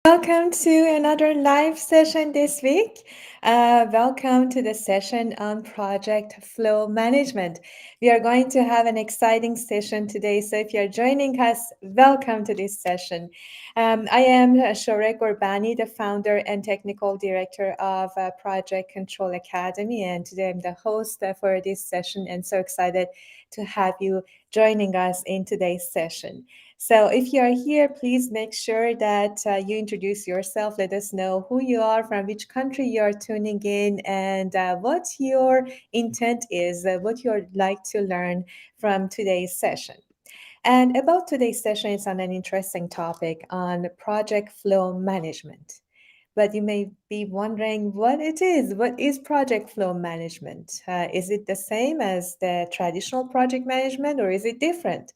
welcome to another live session this week. Welcome to the session on project flow management. We are going to have an exciting session today. So, if you're joining us, welcome to this session. I am Shorek Orbani, the founder and technical director of Project Control Academy, and today I'm the host for this session, and so excited to have you joining us in today's session. So, if you are here, please make sure that you introduce yourself. Let us know who you are, from which country you are tuning in, and what your intent is, what you would like to learn from today's session. And about today's session, it's on an interesting topic on project flow management. But you may be wondering what it is. What is project flow management? Is it the same as the traditional project management or is it different?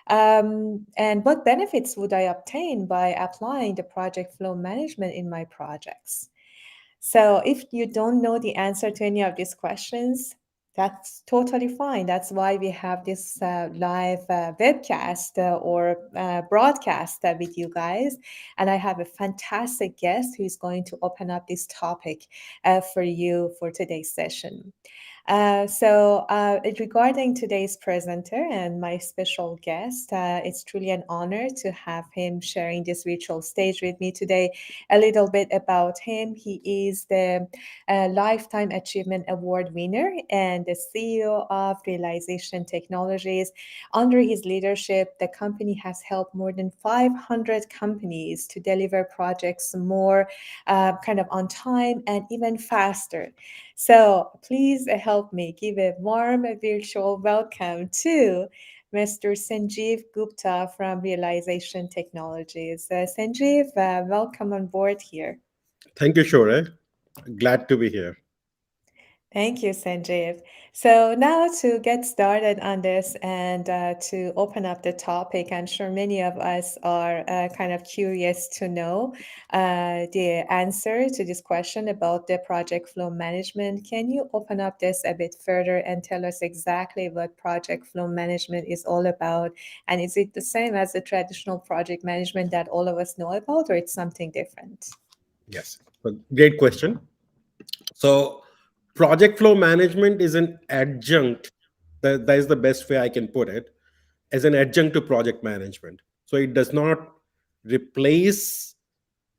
And what benefits would I obtain by applying the project flow management in my projects? So, if you don't know the answer to any of these questions, that's totally fine. That's why we have this live webcast or broadcast with you guys. And I have a fantastic guest who is going to open up this topic for you for today's session. Regarding today's presenter and my special guest, it's truly an honor to have him sharing this virtual stage with me today. A little bit about him: he is the Lifetime Achievement Award winner and the CEO of Realization Technologies. Under his leadership, the company has helped more than 500 companies to deliver projects more kind of on time and even faster. So please help me give a warm virtual welcome to Mr. Sanjeev Gupta from Realization Technologies. Sanjeev, welcome on board here. Thank you, Shore. Glad to be here. Thank you, Sanjeev. So now to get started on this and to open up the topic, I'm sure many of us are kind of curious to know the answer to this question about the project flow management. Can you open up this a bit further and tell us exactly what project flow management is all about? And is it the same as the traditional project management that all of us know about, or it's something different? Yes, a great question. So, project flow management is an adjunct. That is the best way I can put it, as an adjunct to project management. So, it does not replace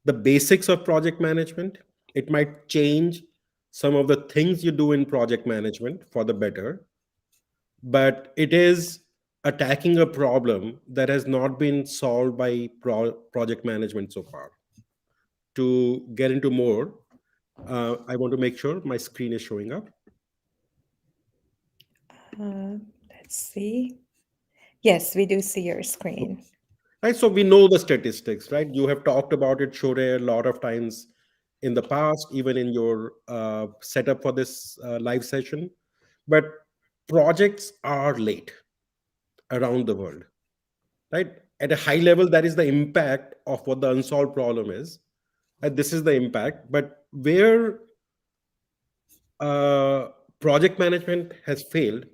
the basics of project management. It might change some of the things you do in project management for the better, but it is attacking a problem that has not been solved by project management so far. To get into more, I want to make sure my screen is showing up. Uh, let's see. Yes, we do see your screen. Right, so we know the statistics, right? You have talked about it, Shore, a lot of times in the past, even in your setup for this live session. But projects are late around the world, right? At a high level, that is the impact of what the unsolved problem is. And this is the impact. But where uh, project management has failed,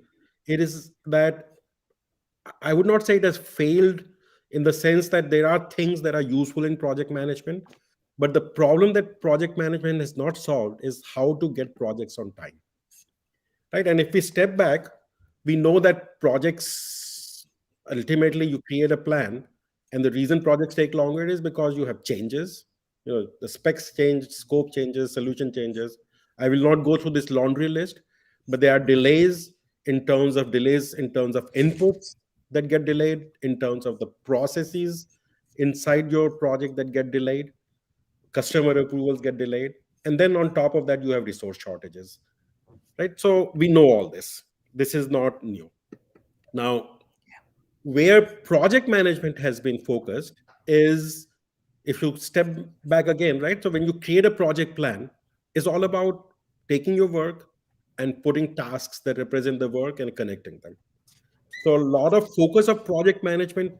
it is that I would not say it has failed in the sense that there are things that are useful in project management. But the problem that project management has not solved is how to get projects on time, right? And if we step back, we know that projects, ultimately you create a plan, and the reason projects take longer is because you have changes. The specs change, scope changes, solution changes. I will not go through this laundry list, but there are delays in terms of inputs that get delayed, in terms of the processes inside your project that get delayed, customer approvals get delayed, and then on top of that you have resource shortages, right? So we know all this. This is not new. Now, where project management has been focused is, if you step back again, right? So when you create a project plan, it's all about taking your work and putting tasks that represent the work and connecting them. So a lot of focus of project management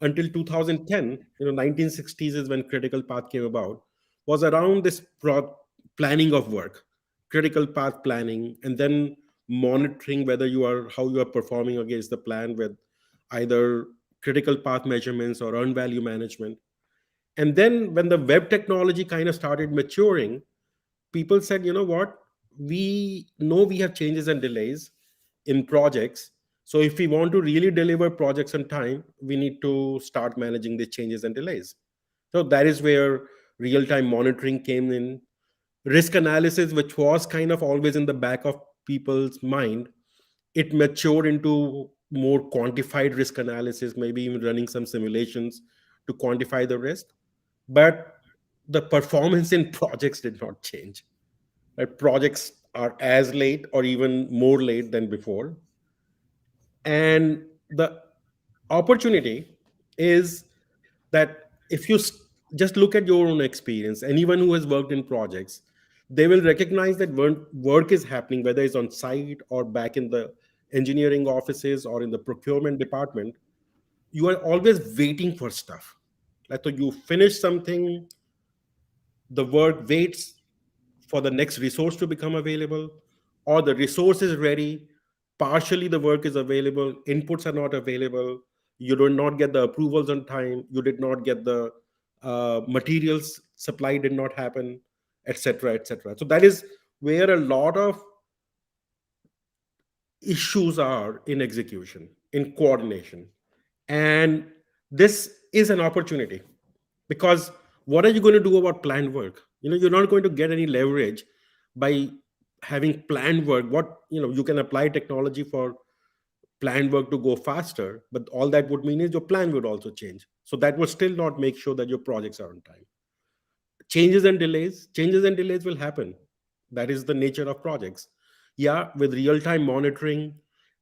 until 2010, 1960s is when critical path came about, was around this planning of work, critical path planning, and then monitoring whether how you are performing against the plan with either critical path measurements or earned value management. And then when the web technology kind of started maturing, people said, you know what, we know we have changes and delays in projects. So if we want to really deliver projects on time, we need to start managing the changes and delays. So that is where real time monitoring came in. Risk analysis, which was kind of always in the back of people's mind, it matured into more quantified risk analysis, maybe even running some simulations to quantify the risk. But the performance in projects did not change. Right? Projects are as late or even more late than before. And the opportunity is that if you just look at your own experience, anyone who has worked in projects, they will recognize that when work is happening, whether it's on site or back in the engineering offices or in the procurement department, you are always waiting for stuff. Like, so you finish something, the work waits for the next resource to become available, or the resource is ready, partially the work is available, inputs are not available, you do not get the approvals on time, you did not get the materials supply did not happen, etc., etc. So that is where a lot of issues are in execution, in coordination. And this is an opportunity, because what are you going to do about planned work? You're not going to get any leverage by having planned work. What, you can apply technology for planned work to go faster, but all that would mean is your plan would also change. So that would still not make sure that your projects are on time. Changes and delays will happen. That is the nature of projects. Yeah, with real time monitoring,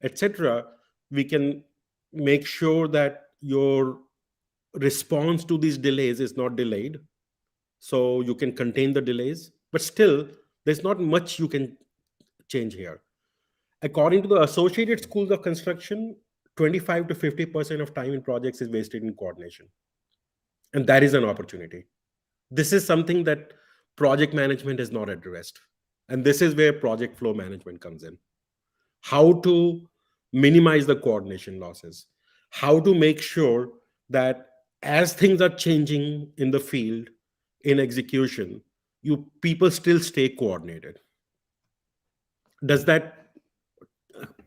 etc., we can make sure that your response to these delays is not delayed, so you can contain the delays. But still, there's not much you can change here. According to the Associated Schools of Construction, 25 to 50% of time in projects is wasted in coordination, and that is an opportunity. This is something that project management is not addressed, and this is where project flow management comes in. How to minimize the coordination losses, how to make sure that as things are changing in the field, in execution, you people still stay coordinated. Does that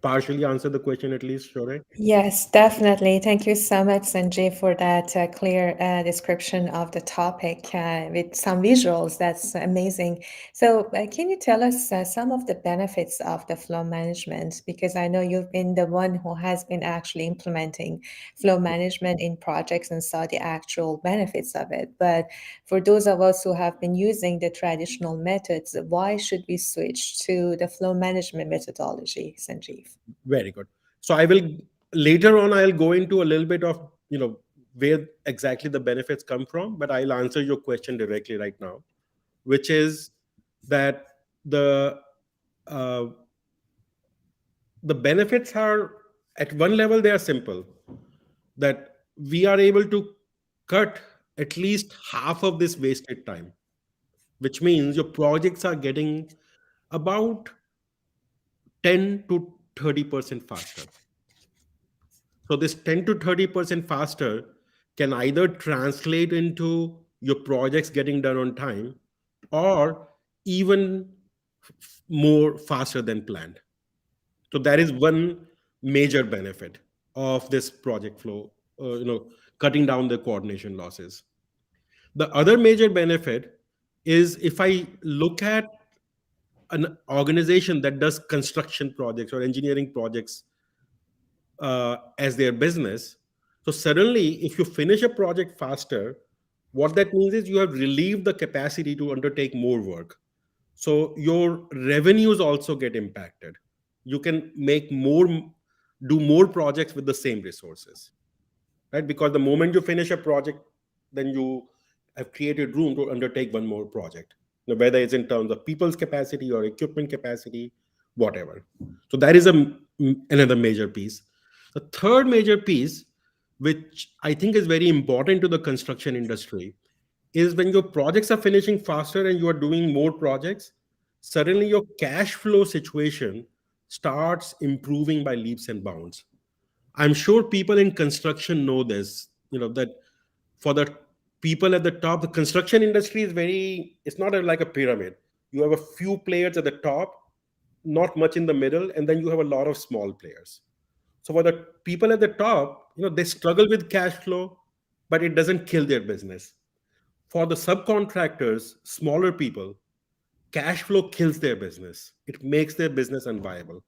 partially answer the question, at least, Shore? Yes, definitely. Thank you so much, Sanjay, for that clear description of the topic with some visuals. That's amazing. So, can you tell us some of the benefits of the flow management? Because I know you've been the one who has been actually implementing flow management in projects and saw the actual benefits of it. But for those of us who have been using the traditional methods, why should we switch to the flow management methodology, Sanjeev? Very good. So I will, later on, I'll go into a little bit of, where exactly the benefits come from, but I'll answer your question directly right now, which is that the uh, the benefits are, at one level, they are simple, that we are able to cut at least half of this wasted time, which means your projects are getting about 10 to 30% faster. So this 10 to 30% faster can either translate into your projects getting done on time, or even more faster than planned. So that is one major benefit of this project flow, cutting down the coordination losses. The other major benefit is, if I look at an organization that does construction projects or engineering projects as their business. So suddenly, if you finish a project faster, what that means is you have relieved the capacity to undertake more work. So your revenues also get impacted. You can make more, do more projects with the same resources, right? Because the moment you finish a project, then you have created room to undertake one more project, whether it's in terms of people's capacity or equipment capacity, whatever. So that is another major piece. The third major piece, which I think is very important to the construction industry, is when your projects are finishing faster and you are doing more projects, suddenly your cash flow situation starts improving by leaps and bounds. I'm sure people in construction know this, that for the people at the top. The construction industry is very, it's not like a pyramid. You have a few players at the top, not much in the middle, and then you have a lot of small players. So for the people at the top, they struggle with cash flow, but it doesn't kill their business. For the subcontractors, smaller people, cash flow kills their business. It makes their business unviable.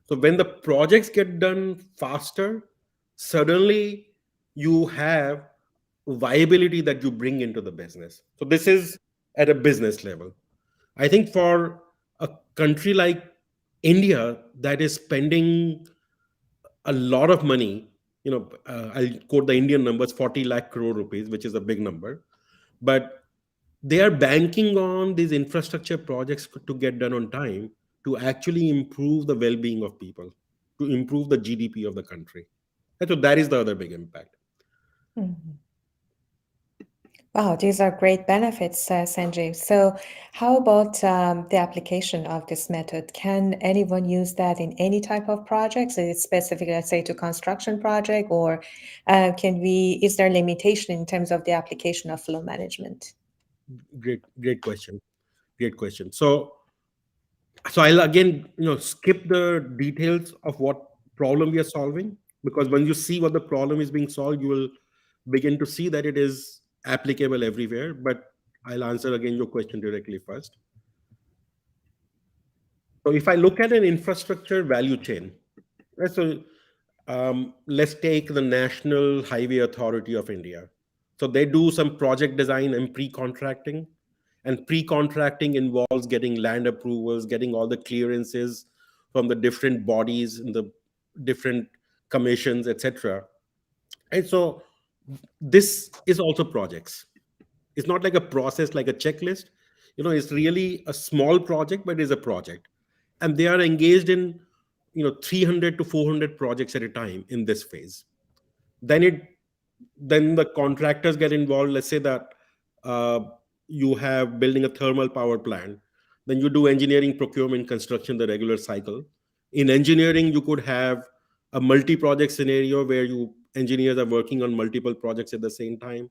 So when the projects get done faster, suddenly you have viability that you bring into the business. So this is at a business level. I think for a country like India that is spending a lot of money, I'll quote the Indian numbers, 40 lakh crore rupees, which is a big number, but they are banking on these infrastructure projects to get done on time, to actually improve the well-being of people, to improve the GDP of the country. And so that is the other big impact. Mhm. Wow, these are great benefits, Sanjeev. So, how about the application of this method? Can anyone use that in any type of projects? Is it specific, let's say, to construction project, or is there limitation in terms of the application of flow management? Great question. Great question. So I'll again, skip the details of what problem we are solving, because when you see what the problem is being solved, you will begin to see that it is applicable everywhere. But I'll answer again your question directly first. So if I look at an infrastructure value chain, right, so let's take the National Highway Authority of India. So they do some project design and pre-contracting, and pre-contracting involves getting land approvals, getting all the clearances from the different bodies and the different commissions, etc. And so this is also projects. It's not like a process, like a checklist. It's really a small project, but it's a project, and they are engaged in 300 to 400 projects at a time in this phase. Then it then the contractors get involved. Let's say that uh, you have building a thermal power plant, then you do engineering, procurement, construction, the regular cycle. In engineering, you could have a multi-project scenario where you engineers are working on multiple projects at the same time.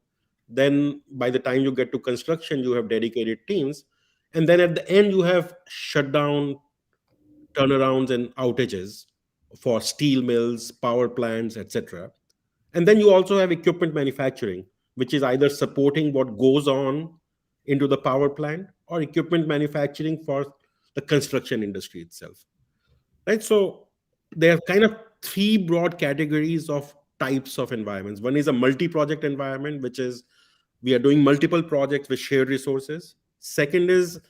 Then by the time you get to construction, you have dedicated teams, and then at the end you have shutdown, turnarounds, and outages for steel mills, power plants, etc. And then you also have equipment manufacturing, which is either supporting what goes on into the power plant, or equipment manufacturing for the construction industry itself. Right? So there are kind of three broad categories of types of environments. One is a multi-project environment, which is we are doing multiple projects with shared resources. Second is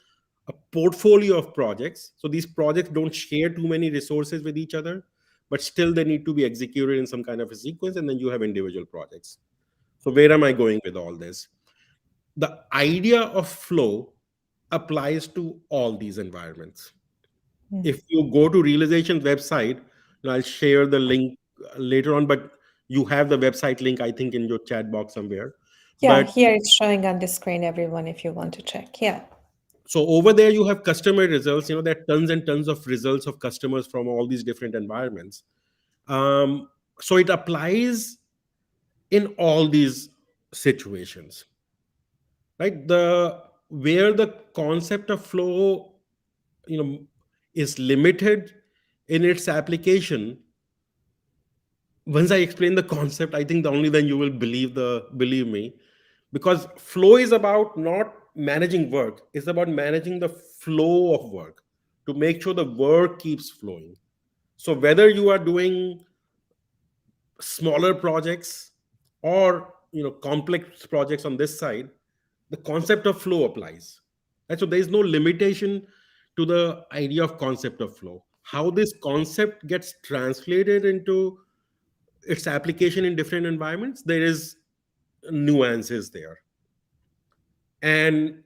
a portfolio of projects. So these projects don't share too many resources with each other, but still they need to be executed in some kind of a sequence. And then you have individual projects. So where am I going with all this? The idea of flow applies to all these environments. Mm. If you go to Realization's website, and I'll share the link later on, but you have the website link, I think, in your chat box somewhere. Yeah, But here it's showing on the screen, everyone, if you want to check. Yeah. so over there, you have customer results. There are tons and tons of results of customers from all these different environments. So it applies in all these situations, right? The where the concept of flow, you know, is limited in its application. Once I explain the concept, I think the only then you will believe me, because flow is about not managing work; it's about managing the flow of work to make sure the work keeps flowing. So whether you are doing smaller projects or complex projects on this side, the concept of flow applies. And so there is no limitation to the idea of concept of flow. How this concept gets translated into its application in different environments, there is nuances there. And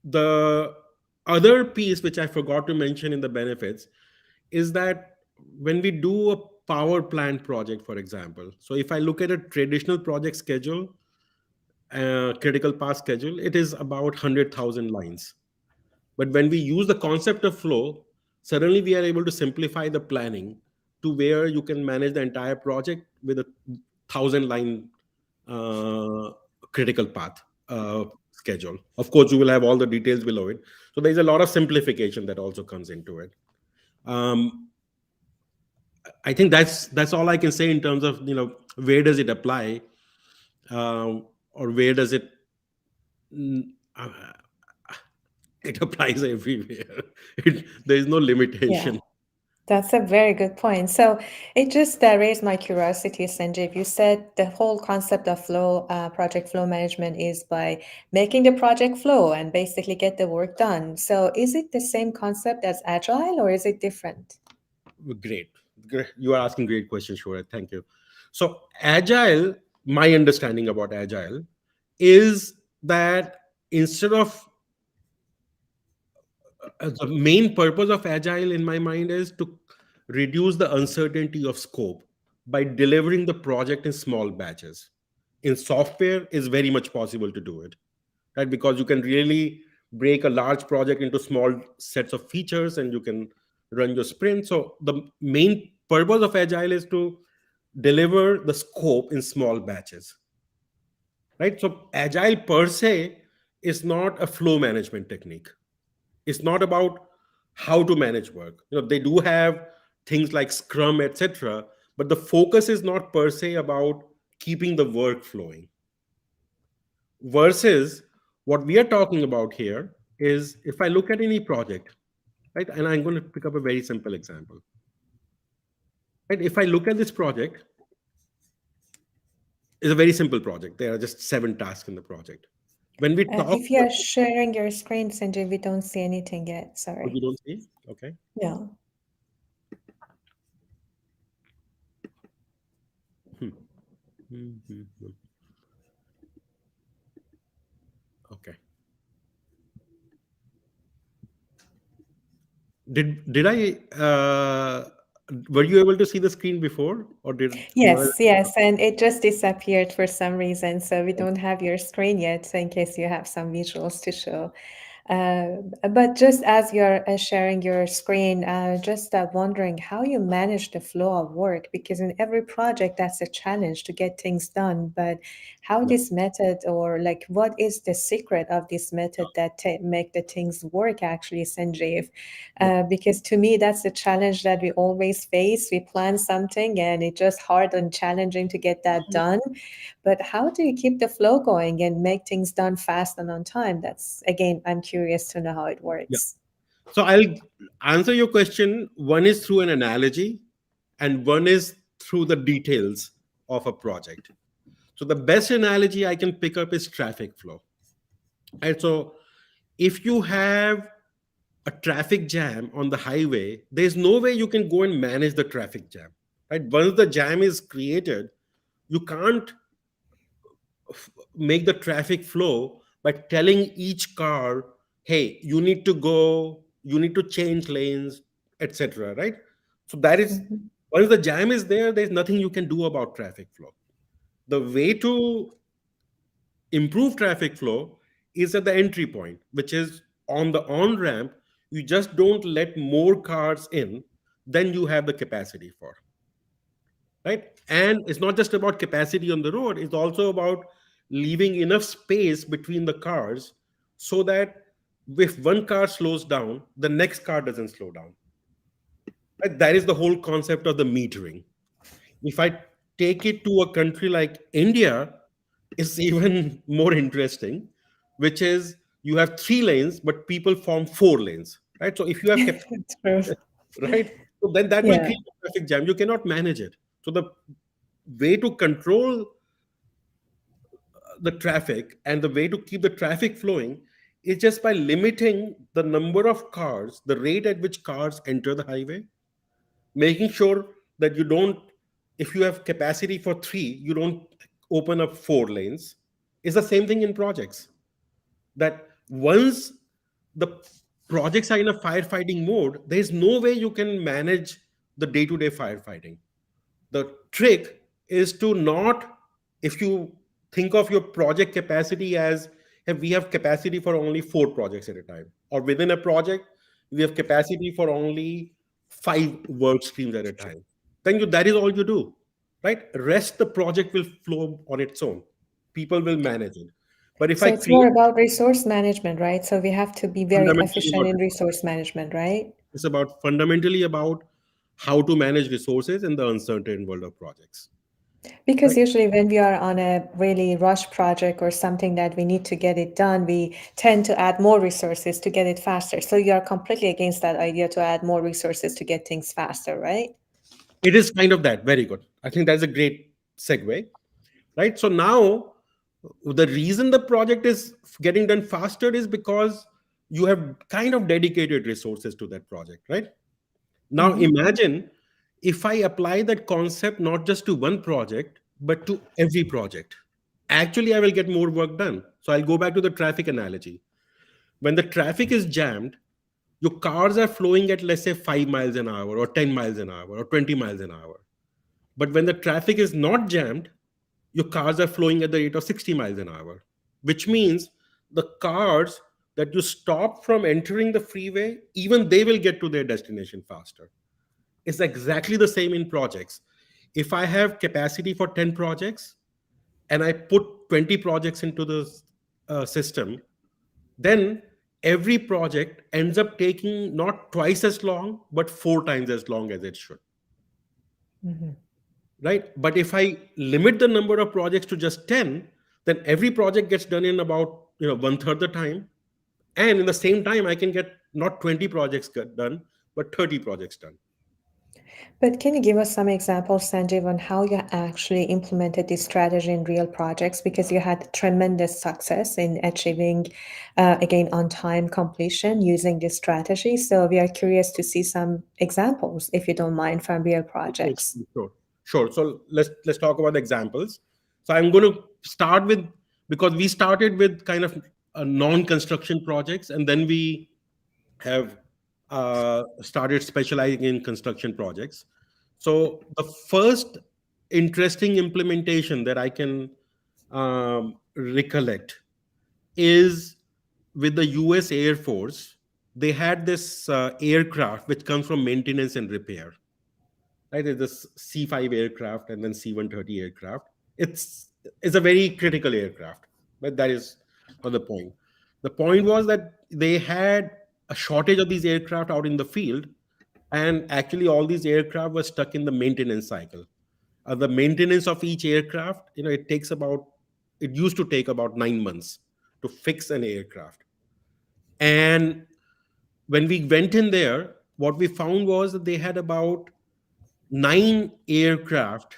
the other piece which I forgot to mention in the benefits is that when we do a power plant project, for example, so if I look at a traditional project schedule, critical path schedule, it is about 100,000 lines. But when we use the concept of flow, suddenly we are able to simplify the planning to where you can manage the entire project with a 1,000 line uh, critical path schedule. Of course, you will have all the details below it. So there's a lot of simplification that also comes into it. Um, I think that's all I can say in terms of where does it apply, or where does it mm, uh, it applies everywhere. There is no Yeah. limitation. That's a very good point. So it just raised my curiosity, Sanjeev. You said the whole concept of flow, project flow management is by making the project flow and basically get the work done. So is it the same concept as Agile or is it different? Great. You are asking great questions, Shura. Thank you. So, Agile, my understanding about Agile is that instead of the main purpose of Agile in my mind is to reduce the uncertainty of scope by delivering the project in small batches. In software, is very much possible to do it, right? Because you can really break a large project into small sets of features and you can run your sprint. So the main purpose of Agile is to deliver the scope in small batches, right? So Agile per se is not a flow management technique. It's not about how to manage work. They do have things like Scrum, etc., but the focus is not per se about keeping the work flowing. Versus what we are talking about here is, if I look at any project, right, and I'm going to pick up a very simple example, right? If I look at this project, it's a very simple project. There are just 7 tasks in the project. When we talk If you are sharing your screen, Sanjeev, we don't see anything yet. what we Sorry. don't see, okay. No. Hmm. Hmm, hmm, hmm. Okay. Did I were you able to see the screen before, or did was Yes, yes, and it just disappeared for some reason, so we don't have your screen yet, so in case you have some visuals to show. But just as you're sharing your screen, just wondering how you manage the flow of work, because in every project that's a challenge to get things done. But how yeah, this method, or like what is the secret of this method that make the things work actually, Sanjeev? yeah, Because to me, that's the challenge that we always face. We plan something and it's just hard and challenging to get that done. But how do you keep the flow going and make things done fast and on time? That's again, I'm curious to know how it yeah. works. So I'll answer your question. One is through an analogy, and one is through the details of a project. So the best analogy I can pick up is traffic flow. And so if you have a traffic jam on the highway, there's no way you can go and manage the traffic jam. Right? Once the jam is created, you can't make the traffic flow by telling each car, hey, you need to go, you need to change lanes, etc., right? So that is, Mhm. once the jam is there, there's nothing you can do about traffic flow. The way to improve traffic flow is at the entry point, which is on the on ramp. You just don't let more cars in than you have the capacity for, right? And it's not just about capacity on the road, it's also about leaving enough space between the cars so that if one car slows down, the next car doesn't slow down. Right? That is the whole concept of the metering. If I take it to a country like India, it's even more interesting, which is you have 3 lanes, but people form 4 lanes, right? So if you have True. right, so then that will Yeah. create a traffic jam. You cannot manage it. So the way to control the traffic and the way to keep the traffic flowing is just by limiting the number of cars, the rate at which cars enter the highway, making sure that you don't, if you have capacity for 3, you don't open up 4 lanes. It's the same thing in projects, that once the projects are in a firefighting mode, there's no way you can manage the day-to-day firefighting. The trick is to not, if you think of your project capacity as, hey, we have capacity for only 4 projects at a time, or within a project we have capacity for only 5 work streams at a time, then that is all you do, right? Rest, the project will flow on its own. people will manage it. But if So I it's more create about resource management, right? So we have to be very fundamentally efficient about in resources, resource management, right? it's about fundamentally about how to manage resources in the uncertain world of projects, Because right? usually when we are on a really rush project or something that we need to get it done, we tend to add more resources to get it faster. So you are completely against that idea to add more resources to get things faster, right? It is kind of that. Very good. I think that's a great segue, right? So now the reason the project is getting done faster is because you have kind of dedicated resources to that project, right? Now Mm-hmm. imagine if I apply that concept not just to one project, but to every project. Actually, I will get more work done. So I'll go back to the traffic analogy. When the traffic is jammed, your cars are flowing at, let's say, 5 miles an hour, or 10 miles an hour, or 20 miles an hour. But when the traffic is not jammed, your cars are flowing at the rate of 60 miles an hour, which means the cars that you stop from entering the freeway, even they will get to their destination faster. It's exactly the same in projects. If I have capacity for 10 projects and I put 20 projects into the system, then every project ends up taking not twice as long, but 4 times as long as it should. Mm-hmm. Right? But if I limit the number of projects to just 10, then every project gets done in about, one third the time. And in the same time, I can get not 20 projects done, but 30 projects done. But can you give us some examples, Sanjeev, on how you actually implemented this strategy in real projects? Because you had tremendous success in achieving, again, on time completion using this strategy. So we are curious to see some examples, if you don't mind, from real projects. Sure, sure. So let's talk about examples. So I'm going to start with, because we started with kind of non-construction projects, and then we have started specializing in construction projects. So the first interesting implementation that I can recollect is with the US Air Force. They had this aircraft which comes from maintenance and repair, right? It's this C5 aircraft and then C-130 aircraft. It's a very critical aircraft, but that is not the point. The point was that they had a shortage of these aircraft out in the field, and actually all these aircraft were stuck in the maintenance cycle. The maintenance of each aircraft, it used to take about 9 months to fix an aircraft. And when we went in there, what we found was that they had about 9 aircraft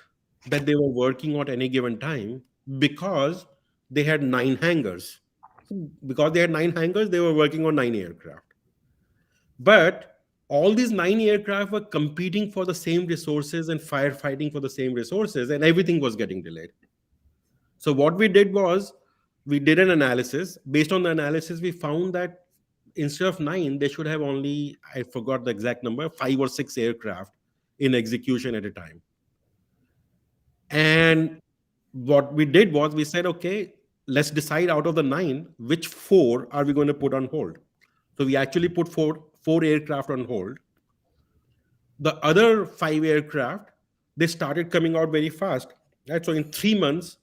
that they were working on at any given time, because they had 9 hangars. Because they had 9 hangars, they were working on 9 aircraft. But all these 9 aircraft were competing for the same resources and firefighting for the same resources, and everything was getting delayed. So what we did was we did an analysis. Based on the analysis, we found that instead of 9, they should have only, I forgot the exact number, 5 or 6 aircraft in execution at a time. And what we did was we said, okay, let's decide out of the 9, which 4 are we going to put on hold. So we actually put four aircraft on hold. The other 5 aircraft, they started coming out very fast. Right? So in 3 months,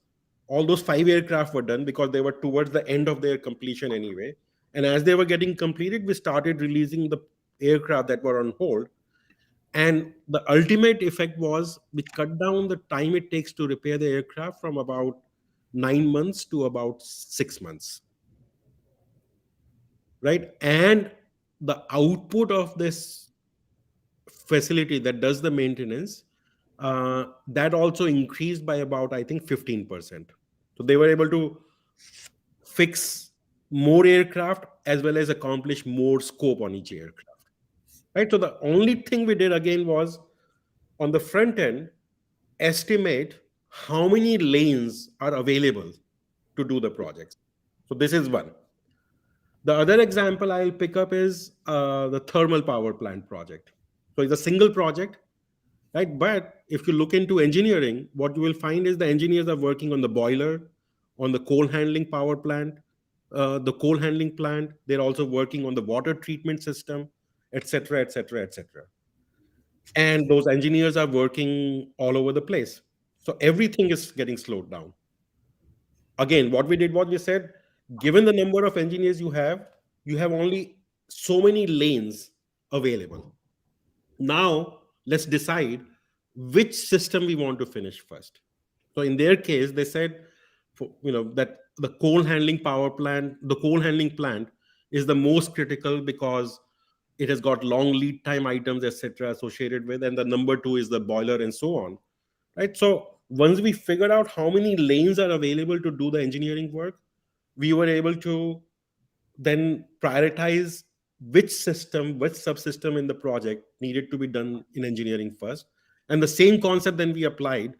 all those 5 aircraft were done because they were towards the end of their completion anyway. And as they were getting completed, we started releasing the aircraft that were on hold. And the ultimate effect was we cut down the time it takes to repair the aircraft from about 9 months to about 6 months, right? And the output of this facility that does the maintenance, that also increased by about, I think, 15%. So they were able to fix more aircraft as well as accomplish more scope on each aircraft, right? So the only thing we did again was on the front end, estimate how many lanes are available to do the projects. So this is one. The other example I'll pick up is the thermal power plant project. So it's a single project, right? But if you look into engineering, what you will find is the engineers are working on the boiler, on the coal handling power plant, the coal handling plant. They're also working on the water treatment system, etc., etc., etc. And those engineers are working all over the place. So everything is getting slowed down. Again, what we did was we said, given the number of engineers you have only so many lanes available. Now let's decide which system we want to finish first. So in their case, they said, that the coal handling plant is the most critical because it has got long lead time items, etc., associated with, and the number two is the boiler and so on. Right. So once we figured out how many lanes are available to do the engineering work, we were able to then prioritize which subsystem in the project needed to be done in engineering first. And the same concept then we applied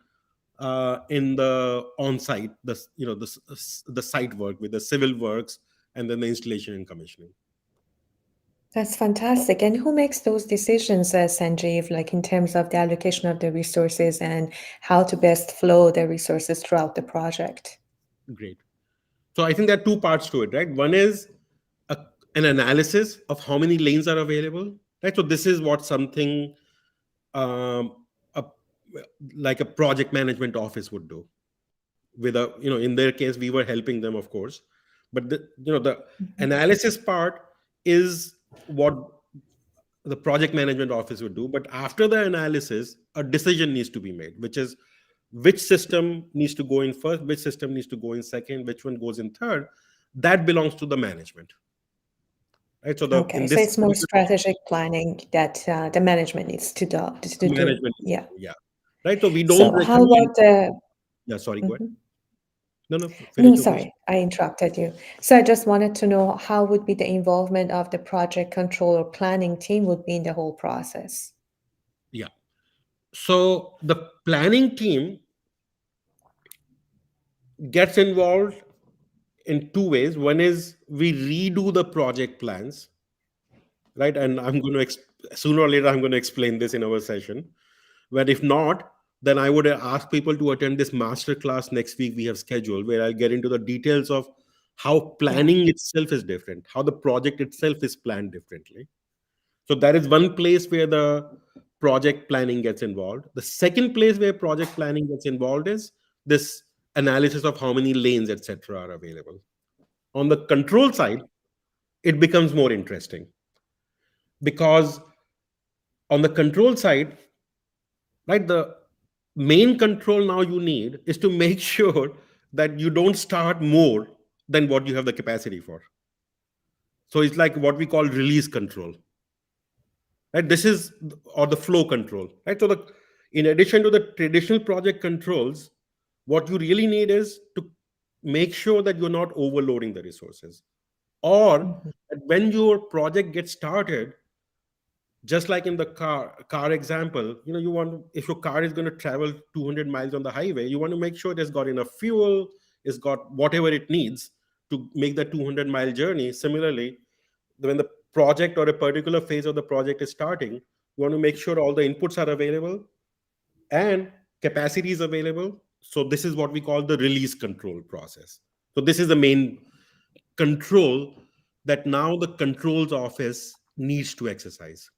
in the on-site, the site work with the civil works and then the installation and commissioning. That's fantastic. And who makes those decisions, Sanjeev, like in terms of the allocation of the resources and how to best flow the resources throughout the project? Great. So I think there are two parts to it, right? One is a, an analysis of how many lanes are available, right? So this is what something um, a, like a project management office would do. With a, in their case, we were helping them, of course, but the analysis part is what the project management office would do. But after the analysis, a decision needs to be made, which is which system needs to go in first, which system needs to go in second, which one goes in third. That belongs to the management, right? So the Okay, in so this it's more strategic planning that the management needs to do. management needs to Yeah. do, yeah, right. So we don't So how recommend. about the Yeah, sorry, go ahead. Mhm. No, no, No, finish your question. sorry, I interrupted you. So I just wanted to know how would be the involvement of the project control or planning team would be in the whole process. Yeah. So the planning team gets involved in two ways. One is we redo the project plans, right? And sooner or later I'm going to explain this in our session. But if not, then I would ask people to attend this master class next week we have scheduled, where I'll get into the details of how Yeah, planning itself is different, how the project itself is planned differently. So that is one place where the project planning gets involved. The second place where project planning gets involved is this analysis of how many lanes, etc., are available. On the control side, it becomes more interesting because on the control side, right, the main control now you need is to make sure that you don't start more than what you have the capacity for. So it's like what we call release control, right? This is, or the flow control, right? So in addition to the traditional project controls, what you really need is to make sure that you're not overloading the resources, or mhm, that when your project gets started, just like in the car example, you want, if your car is going to travel 200 miles on the highway, you want to make sure it has got enough fuel, it's got whatever it needs to make the 200-mile journey. Similarly, when the project or a particular phase of the project is starting, you want to make sure all the inputs are available and capacity is available. So this is what we call the release control process. So this is the main control that now the controls office needs to exercise.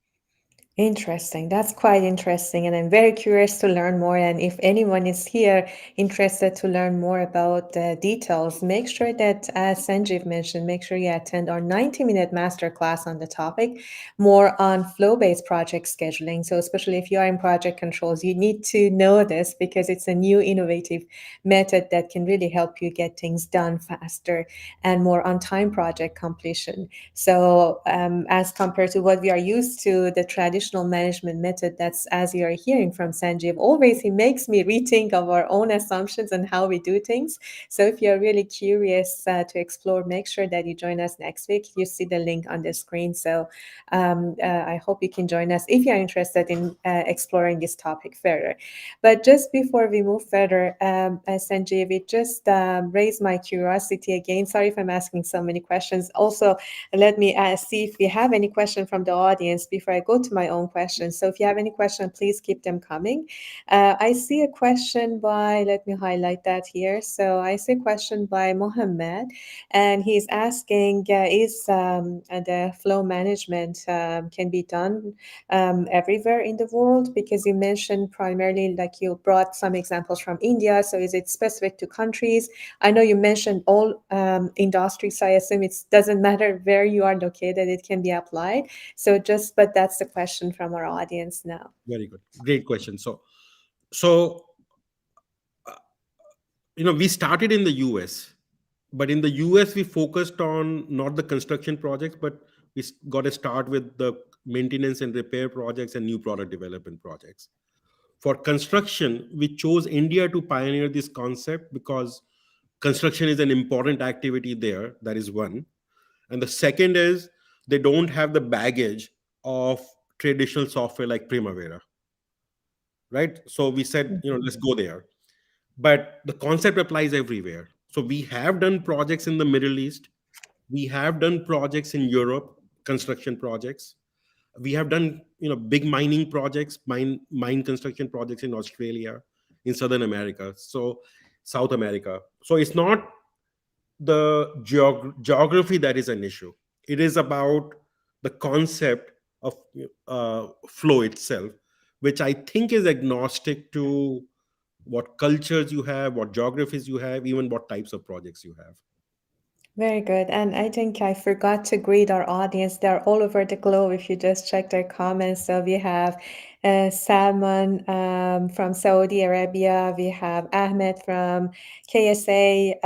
interesting. That's quite interesting. And I'm very curious to learn more. And if anyone is here interested to learn more about the details, make sure that, as Sanjeev mentioned, make sure you attend our 90-minute masterclass on the topic, more on flow-based project scheduling. So especially if you are in project controls, you need to know this because it's a new innovative method that can really help you get things done faster and more on-time project completion. So, as compared to what we are used to, the traditional management method, that's as you are hearing from Sanjeev, always he makes me rethink of our own assumptions and how we do things. So, if you're really curious to explore, make sure that you join us next week. You see the link on the screen. So, I hope you can join us if you're interested in exploring this topic further. But just before we move further, Sanjeev, it just raised my curiosity again. Sorry if I'm asking so many questions. Also, let me see if we have any question from the audience before I go to my own questions. So if you have any question, please keep them coming. I see a question by, let me highlight that here. So I see a question by Mohammed, and he's asking, is the flow management can be done everywhere in the world? Because you mentioned primarily, like you brought some examples from India. So is it specific to countries? I know you mentioned all industries, so I assume it doesn't matter where you are located, it can be applied. So just, but that's the question from our audience now. Very good. Great question. So we started in the US, but in the US we focused on not the construction projects, but got to start with the maintenance and repair projects and new product development projects. For construction, we chose India to pioneer this concept because construction is an important activity there. That is one. And the second is they don't have the baggage of traditional software like Primavera, right? So we said, let's go there. But the concept applies everywhere. So we have done projects in the Middle East. We have done projects in Europe, construction projects. We have done big mining projects, mine construction projects in Australia, in Southern America, so South America. So it's not the geography that is an issue. It is about the concept of flow itself, which I think is agnostic to what cultures you have, what geographies you have, even what types of projects you have. Very good. And I think I forgot to greet our audience. They're all over the globe if you just check their comments. So we have Salman from Saudi Arabia. We have Ahmed from KSA,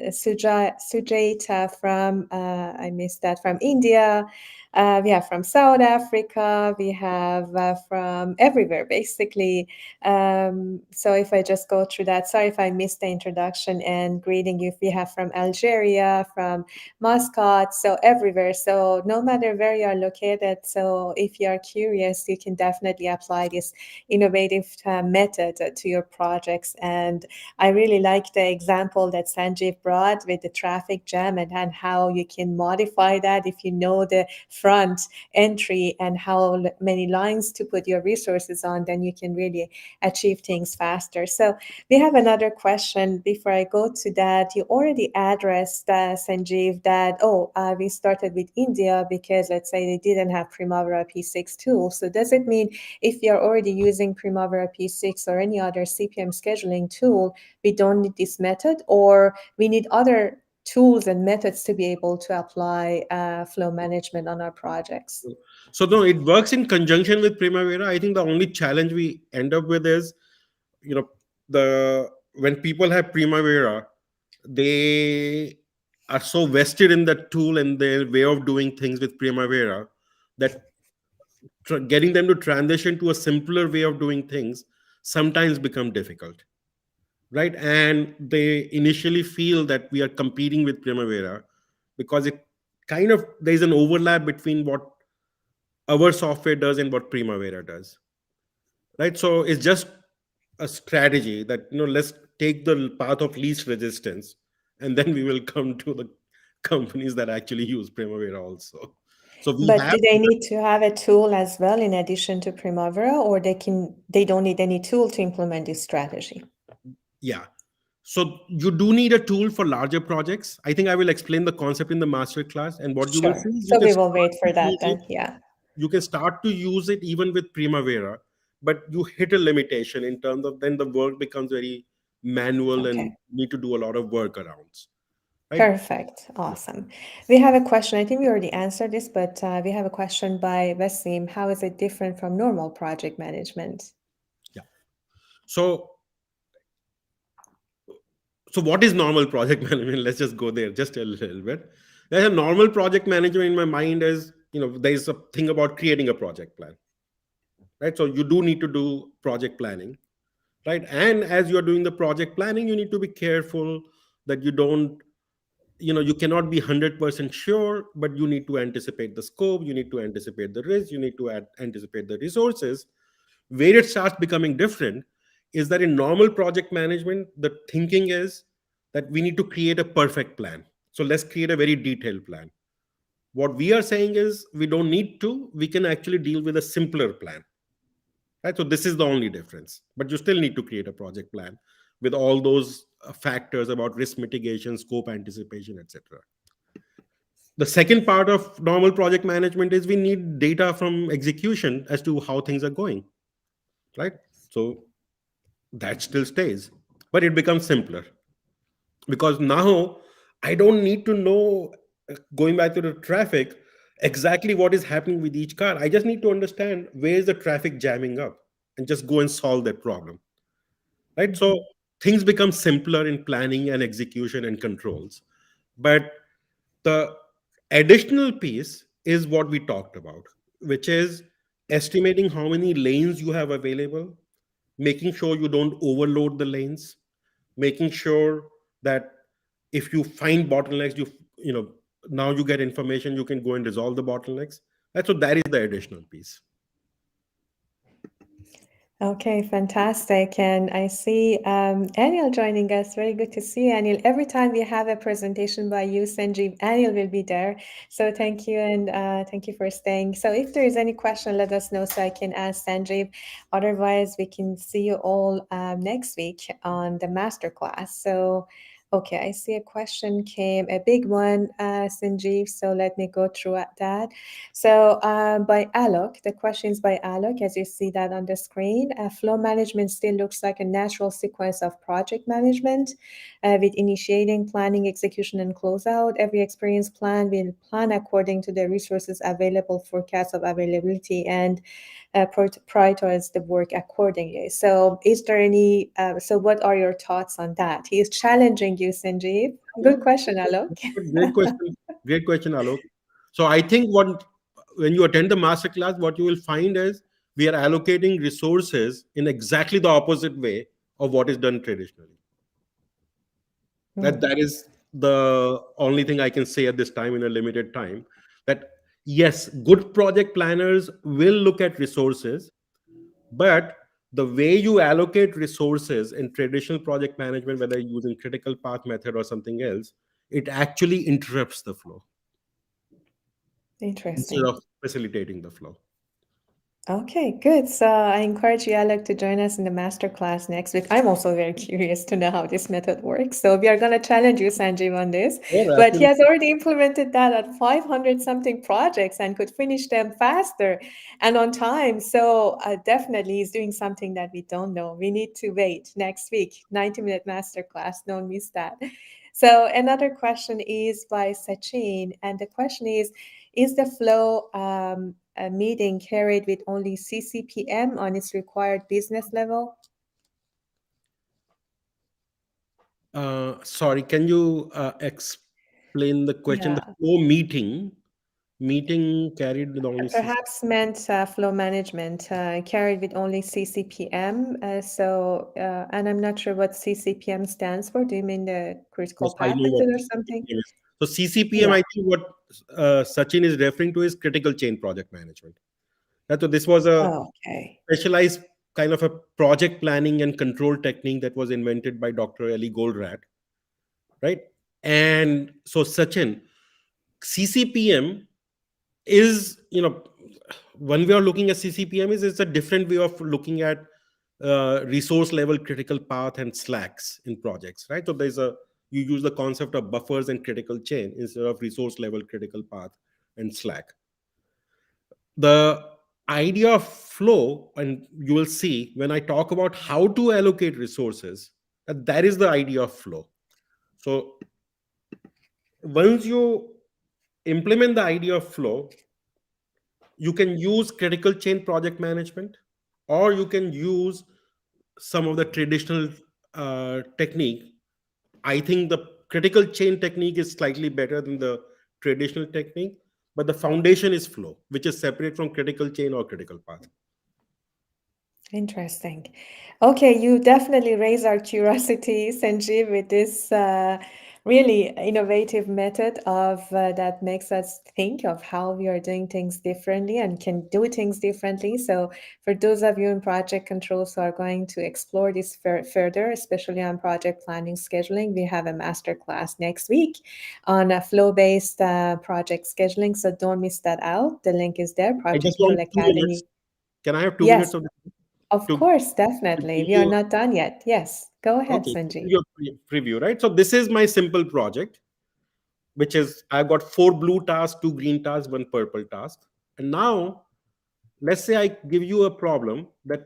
Sujaita from, I missed that, from India. We have from South Africa. We have from everywhere, basically. So if I just go through that, sorry if I missed the introduction and greeting you. We have from Algeria, from Muscat, so everywhere. So no matter where you are located, so if you are curious, you can definitely apply this innovative method to your projects. And I really like the example that Sanjeev brought with the traffic jam and how you can modify that if you know the front entry and how many lines to put your resources on, then you can really achieve things faster. So we have another question before I go to that. You already addressed, Sanjeev, that, we started with India because let's say they didn't have Primavera P6 tool. So does it mean if you're already using Primavera P6 or any other CPM scheduling tool, we don't need this method, or we need other tools and methods to be able to apply flow management on our projects? So no, it works in conjunction with Primavera. I think the only challenge we end up with is, you know, the when people have Primavera, they are so vested in that tool and their way of doing things with Primavera that getting them to transition to a simpler way of doing things sometimes become difficult, right? And they initially feel that we are competing with Primavera because it kind of there's an overlap between what our software does and what Primavera does, right? So it's just a strategy that let's take the path of least resistance, and then we will come to the companies that actually use Primavera also. So we But have, do they need to have a tool as well in addition to Primavera, or they don't need any tool to implement this strategy? yeah. So you do need a tool for larger projects. I think I will explain the concept in the master class, and what you will Sure. see is you So can we will start wait to for that use it. then. Yeah. You can start to use it even with Primavera, but you hit a limitation in terms of then the work becomes very manual and Okay. need to do a lot of workarounds, right? Perfect. Awesome. We have a question. I think we already answered this, but we have a question by Wasim. How is it different from normal project management? Yeah. So so what is normal project management? Let's just go there just a little bit. There's a normal project management in my mind is, there's a thing about creating a project plan, right? So you do need to do project planning, right? And as you are doing the project planning, you need to be careful that you don't, you cannot be 100% sure, but you need to anticipate the scope, you need to anticipate the risk, you need to anticipate the resources. Where it starts becoming different is that in normal project management, the thinking is that we need to create a perfect plan. So let's create a very detailed plan. What we are saying is we don't need to, we can actually deal with a simpler plan, right? So this is the only difference, but you still need to create a project plan with all those factors about risk mitigation, scope anticipation, etc. The second part of normal project management is we need data from execution as to how things are going, right? So that still stays, but it becomes simpler because now I don't need to know, going back to the traffic, exactly what is happening with each car. I just need to understand where is the traffic jamming up and just go and solve that problem, right? So Mhm. things become simpler in planning and execution and controls. But the additional piece is what we talked about, which is estimating how many lanes you have available, making sure you don't overload the lanes, making sure that if you find bottlenecks, you know now you get information, you can go and resolve the bottlenecks. That's so that is the additional piece. Okay, fantastic. And I see Anil joining us. Very good to see you, Anil. Every time we have a presentation by you, Sanjeev, Anil will be there. So thank you and thank you for staying. So if there is any question, let us know so I can ask Sanjeev. Otherwise, we can see you all next week on the masterclass. So, okay, I see a question came, a big one, Sanjeev. So let me go through that. So by Alok, the question is by Alok, as you see that on the screen. Flow management still looks like a natural sequence of project management with initiating, planning, execution, and closeout. Every experience plan will plan according to the resources available, forecast of availability, and prioritize the work accordingly. So is there any, so what are your thoughts on that? He is challenging you, Sanjeev. Good question, Alok. Great question. Great question, Alok. So I think what when you attend the master class, what you will find is we are allocating resources in exactly the opposite way of what is done traditionally. That is the only thing I can say at this time in a limited time. That yes, good project planners will look at resources, but the way you allocate resources in traditional project management, whether you're using critical path method or something else, it actually interrupts the flow instead Interesting. of facilitating the flow. Okay, good. So I encourage you, Alec, to join us in the masterclass next week. I'm also very curious to know how this method works. So we are going to challenge you, Sanjeev, on this. Yeah, But he has absolutely. already implemented that at 500 something projects and could finish them faster and on time. So definitely he's doing something that we don't know. We need to wait next week, 90-minute masterclass. Don't miss that. So another question is by Sachin. And the question is the flow a meeting carried with only CCPM on its required business level? Sorry, can you explain the question? The Yeah, flow meeting carried with only CC. perhaps meant flow management carried with only CCPM. And I'm not sure what CCPM stands for. Do you mean the critical Yes, I path know what method or something? CCPM is. So CCPM, Yeah. I think what Sachin is referring to is critical chain project management. So this was a Oh, okay. specialized kind of a project planning and control technique that was invented by Dr. Ellie Goldratt, right? And so Sachin, CCPM is, when we are looking at CCPM is it's a different way of looking at resource level critical path and slacks in projects, right? So you use the concept of buffers and critical chain instead of resource level critical path and slack. The idea of flow, and you will see when I talk about how to allocate resources, that is the idea of flow. So once you implement the idea of flow, you can use critical chain project management, or you can use some of the traditional technique. I think the critical chain technique is slightly better than the traditional technique, but the foundation is flow, which is separate from critical chain or critical path. Interesting. Okay, you definitely raise our curiosity, Sanjeev, with this Really innovative method of that makes us think of how we are doing things differently and can do things differently. So for those of you in project controls who are going to explore this further, especially on project planning scheduling, we have a master class next week on a flow-based project scheduling, so don't miss that out. The link is there, I just Project want People 2 minutes. Academy. Can I have two Yes, minutes of of to course, to definitely, give we are you? not done yet. Yes, go ahead, Okay, to give Sanjeev. you a preview, right? So this is my simple project, which is I've got 4 blue tasks, 2 green tasks, 1 purple task. And now let's say I give you a problem that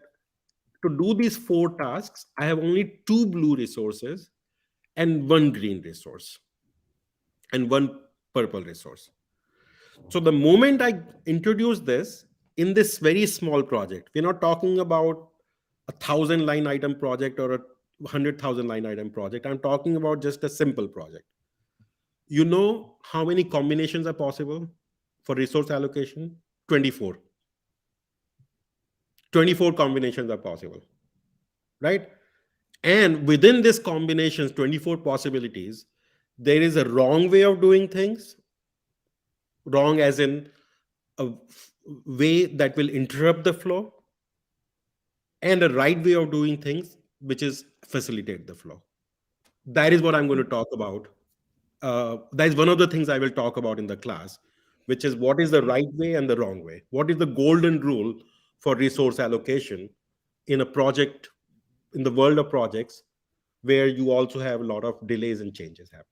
to do these 4 tasks, I have only 2 blue resources and 1 green resource and 1 purple resource. So the moment I introduce this in this very small project, we're not talking about a 1,000 line item project or a 100,000 line item project. I'm talking about just a simple project. You know how many combinations are possible for resource allocation? 24. 24 combinations are possible, right? And within this combinations, 24 possibilities, there is a wrong way of doing things, wrong as in a way that will interrupt the flow, and a right way of doing things, which is facilitate the flow. That is what I'm going to talk about. That is one of the things I will talk about in the class, which is what is the right way and the wrong way. What is the golden rule for resource allocation in a project, in the world of projects, where you also have a lot of delays and changes happening.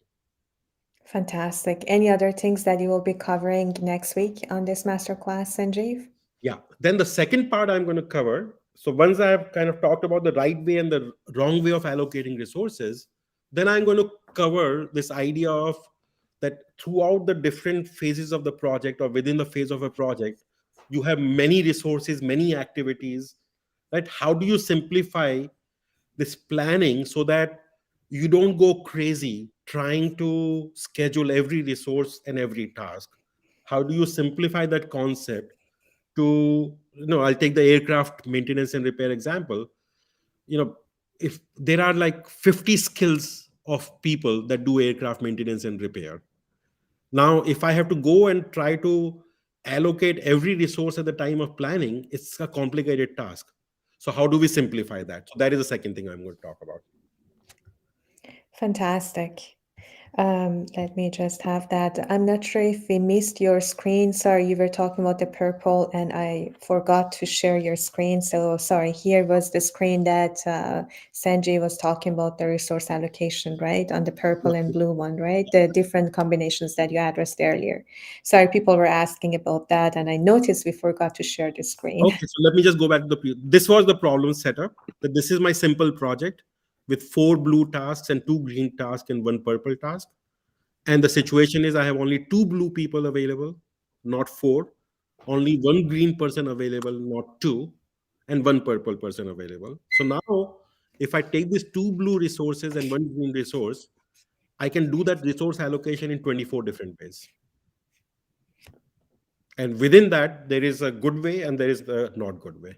Fantastic. Any other things that you will be covering next week on this masterclass, Sanjeev? Yeah. Then the second part I'm going to cover. So once I have kind of talked about the right way and the wrong way of allocating resources, then I'm going to cover this idea of that throughout the different phases of the project or within the phase of a project, you have many resources, many activities, right? How do you simplify this planning so that you don't go crazy trying to schedule every resource and every task? How do you simplify that concept to, I'll take the aircraft maintenance and repair example. you know if there are like 50 skills of people that do aircraft maintenance and repair, now if I have to go and try to allocate every resource at the time of planning, it's a complicated task. So how do we simplify that? So that is the second thing I'm going to talk about. Fantastic. Let me just have that. I'm not sure if we missed your screen. Sorry, you were talking about the purple and I forgot to share your screen. So sorry, here was the screen that Sanjay was talking about the resource allocation, right? On the purple and blue one, right? The different combinations that you addressed earlier. Sorry, people were asking about that and I noticed we forgot to share the screen. Okay, so let me just go back to this was the problem setup, that this is my simple project with 4 blue tasks and 2 green tasks and 1 purple task. And the situation is I have only 2 blue people available, not 4, only 1 green person available, not 2, and 1 purple person available. So now, if I take these 2 blue resources and 1 green resource, I can do that resource allocation in 24 different ways. And within that, there is a good way and there is the not good way.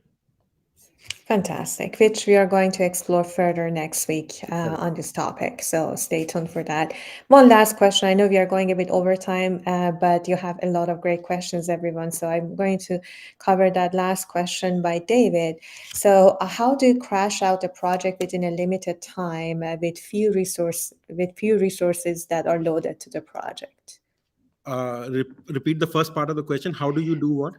Fantastic, which we are going to explore further next week Correct. on this topic. So stay tuned for that. One last question. I know we are going a bit over time, but you have a lot of great questions, everyone. So I'm going to cover that last question by David. So, how do you crash out a project within a limited time with few resources that are loaded to the project? Repeat the first part of the question. How do you do what?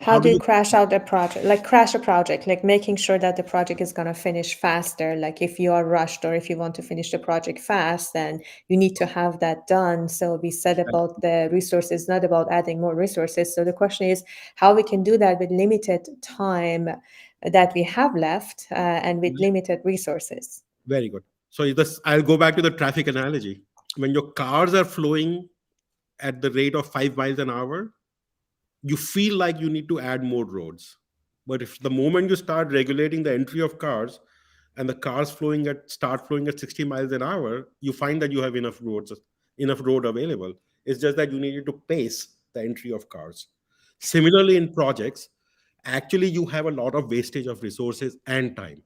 How How do do you you? crash out a project? Like crash a project, like making sure that the project is going to finish faster. Like if you are rushed or if you want to finish the project fast, then you need to have that done. So we said about the resources, not about adding more resources. So the question is how we can do that with limited time that we have left and with limited resources. Very good. So this, I'll go back to the traffic analogy. When your cars are flowing at the rate of 5 miles an hour, you feel like you need to add more roads. But if the moment you start regulating the entry of cars and the cars flowing at start flowing at 60 miles an hour, you find that you have enough roads, enough road available. It's just that you needed to pace the entry of cars. Similarly, in projects, actually you have a lot of wastage of resources and time.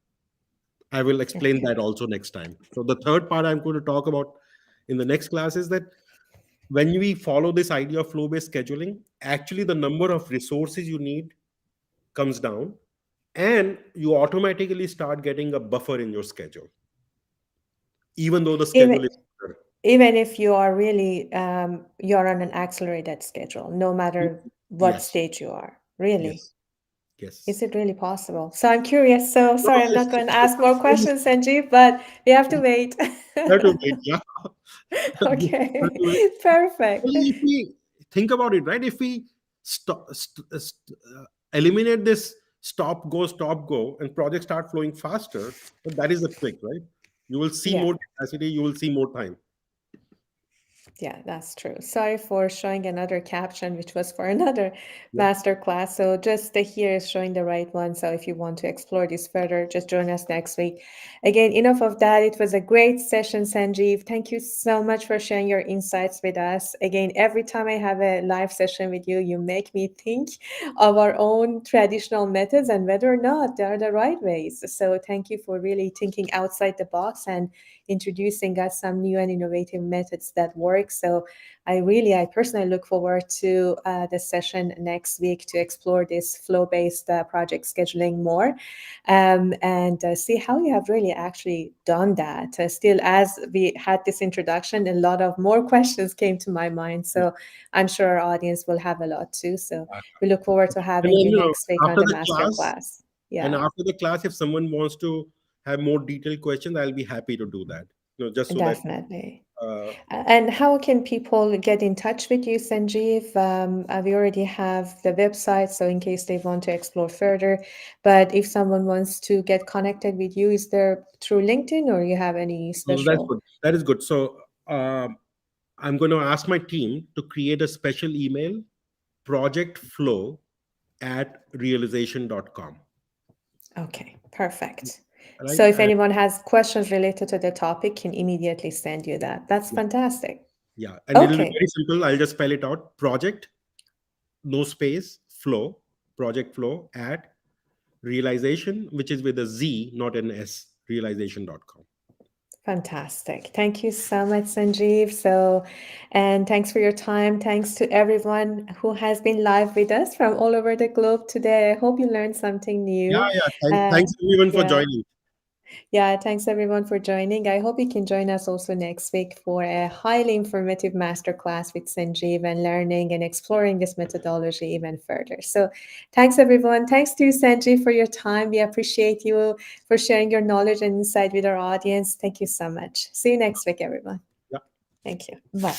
I will explain Okay. that also next time. So the third part I'm going to talk about in the next class is that when we follow this idea of flow based scheduling, actually the number of resources you need comes down, and you automatically start getting a buffer in your schedule, even though the schedule Even is shorter. even if you are really you're on an accelerated schedule, no matter what Yes, stage you are. Really. yes, yes. Is it really possible? So I'm curious. So No, no, sorry, I'm not going to ask more it's- questions, Sanjeev, but we have to wait. you have to wait. Yeah. You have Okay, to wait. perfect. Well, if we think about it, right? If we eliminate this stop go, and projects start flowing faster, then that is the trick, right? You will see Yeah. more capacity, you will see more time. Yeah, that's true. Sorry for showing another caption, which was for another Yeah. master class. So just the here is showing the right one. So if you want to explore this further, just join us next week. Again, enough of that. It was a great session, Sanjeev. Thank you so much for sharing your insights with us. Again, every time I have a live session with you, you make me think of our own traditional methods and whether or not they are the right ways. So thank you for really thinking outside the box and introducing us some new and innovative methods that work. So I personally look forward to the session next week to explore this flow-based project scheduling more, and see how you have really actually done that. Still, as we had this introduction, a lot of more questions came to my mind. Yeah. So I'm sure our audience will have a lot too. So we look forward to And having then, you next week on after the the master class, class. Yeah, if someone wants to have more detailed questions, I'll be happy to do that. Just so that definitely. uh, And how can people get in touch with you, Sanjeev? We already have the website, so in case they want to explore further. But if someone wants to get connected with you, is there through LinkedIn or you have any so that's special? good. That is good. So I'm going to ask my team to create a special email, projectflow@realization.com. Okay, perfect. Right? So if anyone has questions related to the topic, can immediately send you that. That's Yeah, fantastic. yeah. And it'll be Okay, very simple. I'll just spell it out. Project, no space, flow, project flow at realization, which is with a Z, not an S, realization.com. fantastic. Thank you so much, Sanjeev. So, and thanks for your time. Thanks to everyone who has been live with us from all over the globe today. I hope you learned something Yeah, new. yeah. Uh, Thanks everyone for yeah, joining. yeah. Thanks everyone for joining. I hope you can join us also next week for a highly informative masterclass with Sanjeev and learning and exploring this methodology even further. So, thanks everyone. Thanks to you, Sanjeev, for your time. We appreciate you for sharing your knowledge and insight with our audience. Thank you so much. See you next week, everyone. Yeah. Thank you. Bye.